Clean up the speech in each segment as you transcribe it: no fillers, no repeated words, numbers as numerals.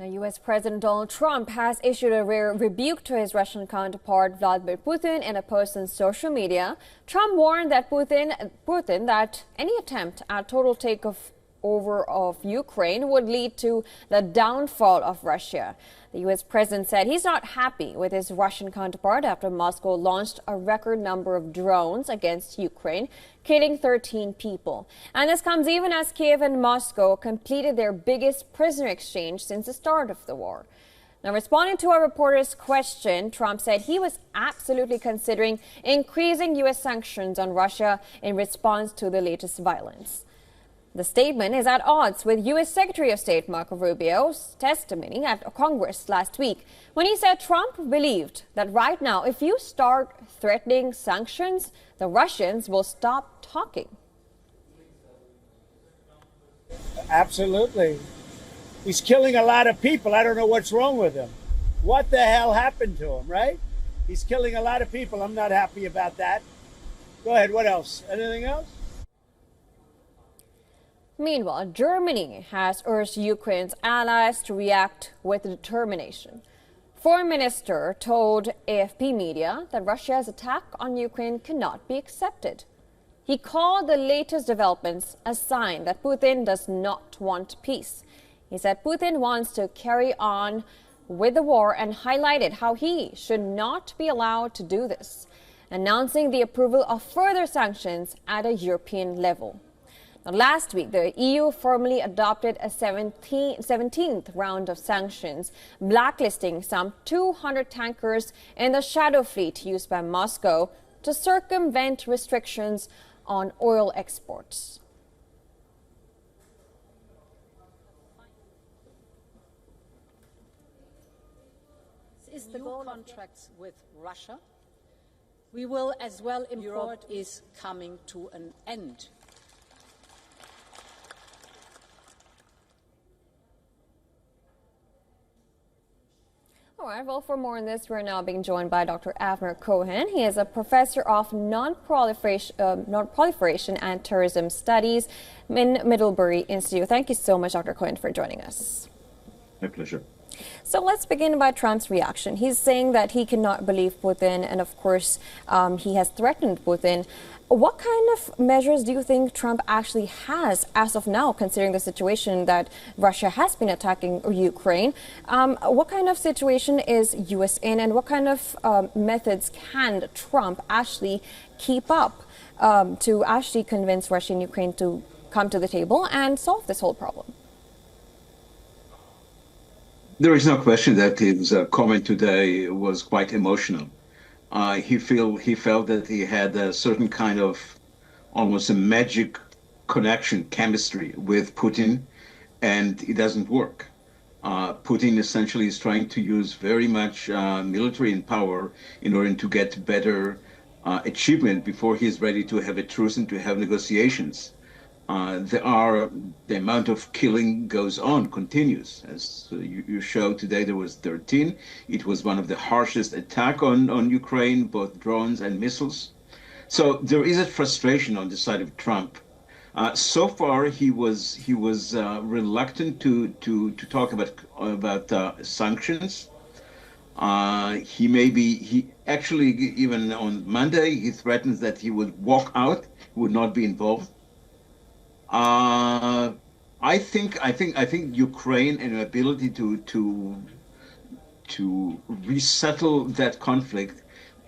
Now, U.S. President Donald Trump has issued a rare rebuke to his Russian counterpart Vladimir Putin in a post on social media. Trump warned that Putin that any attempt at total takeover of Ukraine would lead to the downfall of Russia. The U.S. president said he's not happy with his Russian counterpart after Moscow launched a record number of drones against Ukraine, killing 13 people. And this comes even as Kiev and Moscow completed their biggest prisoner exchange since the start of the war. Now, responding to a reporter's question, Trump said he was absolutely considering increasing U.S. sanctions on Russia in response to the latest violence. The statement is at odds with U.S. Secretary of State Marco Rubio's testimony at Congress last week when he said Trump believed that right now, if you start threatening sanctions, the Russians will stop talking. Absolutely. He's killing a lot of people. I don't know what's wrong with him. What the hell happened to him, right? He's killing a lot of people. I'm not happy about that. Go ahead. What else? Anything else? Meanwhile, Germany has urged Ukraine's allies to react with determination. Foreign Minister told AFP media that Russia's attack on Ukraine cannot be accepted. He called the latest developments a sign that Putin does not want peace. He said Putin wants to carry on with the war and highlighted how he should not be allowed to do this, announcing the approval of further sanctions at a European level. Now, last week, the EU formally adopted a 17th round of sanctions, blacklisting some 200 tankers in the shadow fleet used by Moscow to circumvent restrictions on oil exports. Is the goal contracts with Russia? We will as well import. Europe is coming to an end. All right, well, for more on this, we're now being joined by Dr. Avner Cohen. He is a professor of non-proliferation and terrorism studies in Middlebury Institute. Thank you so much, Dr. Cohen, for joining us. My pleasure. So let's begin by Trump's reaction. He's saying that he cannot believe Putin, and of course, he has threatened Putin. What kind of measures do you think Trump actually has as of now, considering the situation that Russia has been attacking Ukraine? What kind of situation is U.S. in, and what kind of methods can Trump actually keep up to actually convince Russia and Ukraine to come to the table and solve this whole problem? There is no question that his comment today was quite emotional. He felt that he had a certain kind of almost a magic connection, chemistry with Putin, and it doesn't work. Putin essentially is trying to use very much military power in order to get better achievement before he is ready to have a truce and to have negotiations. The amount of killing goes on, continues. As you showed today, there was 13. It was one of the harshest attack on Ukraine, both drones and missiles. So there is a frustration on the side of Trump. So far, he was reluctant to talk about sanctions. He actually, even on Monday, he threatens that he would walk out, would not be involved. I think Ukraine and ability to resettle that conflict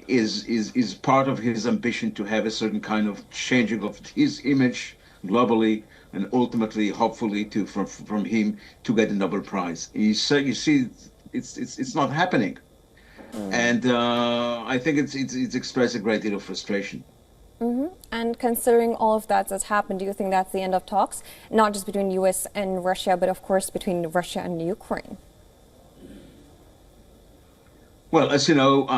is part of his ambition to have a certain kind of changing of his image globally, and ultimately, hopefully, from him to get a Nobel Prize. You see, it's not happening, and I think it's expressed a great deal of frustration. Mm-hmm. And considering all of that that's happened, do you think that's the end of talks, not just between U.S. and Russia, but of course between Russia and Ukraine? Well, as you know,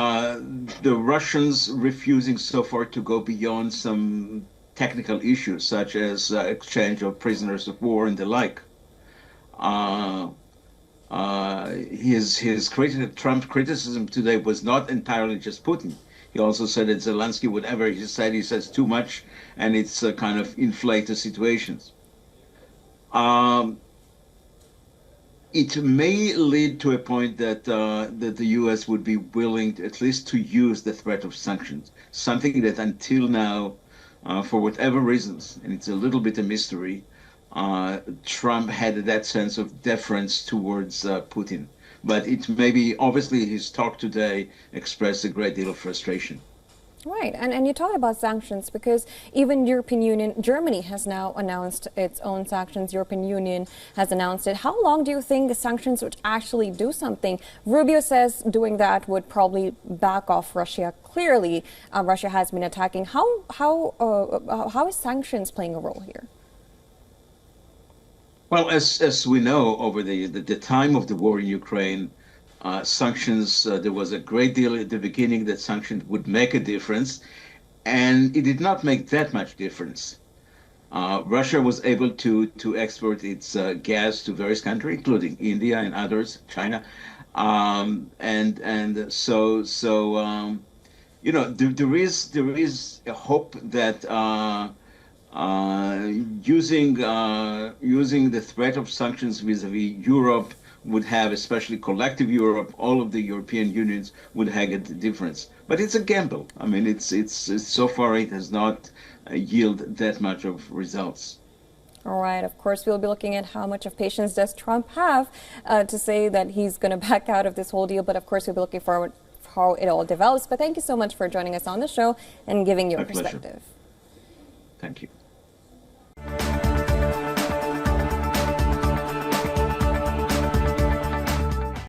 the Russians refusing so far to go beyond some technical issues, such as exchange of prisoners of war and the like. Trump's criticism today was not entirely just Putin. He also said that Zelensky, whatever he says too much, and it's kind of inflate the situations. it may lead to a point that that the U.S. would be willing at least to use the threat of sanctions, something that until now, for whatever reasons, and it's a little bit a mystery, Trump had that sense of deference towards Putin. But it may be, obviously, his talk today expressed a great deal of frustration. Right, and you talk about sanctions because even European Union, Germany has now announced its own sanctions. European Union has announced it. How long do you think the sanctions would actually do something? Rubio says doing that would probably back off Russia. Clearly, Russia has been attacking. How is sanctions playing a role here? Well, as we know, over the time of the war in Ukraine, sanctions, there was a great deal at the beginning that sanctions would make a difference, and it did not make that much difference. Russia was able to export its gas to various countries, including India and others, China, and so you know there is a hope that using the threat of sanctions vis-a-vis Europe would have, especially collective Europe, all of the European unions would have a difference. But it's a gamble. I mean, it's so far it has not yielded that much of results. All right. Of course, we'll be looking at how much of patience does Trump have to say that he's going to back out of this whole deal. But of course, we'll be looking forward to how it all develops. But thank you so much for joining us on the show and giving your perspective. Thank you.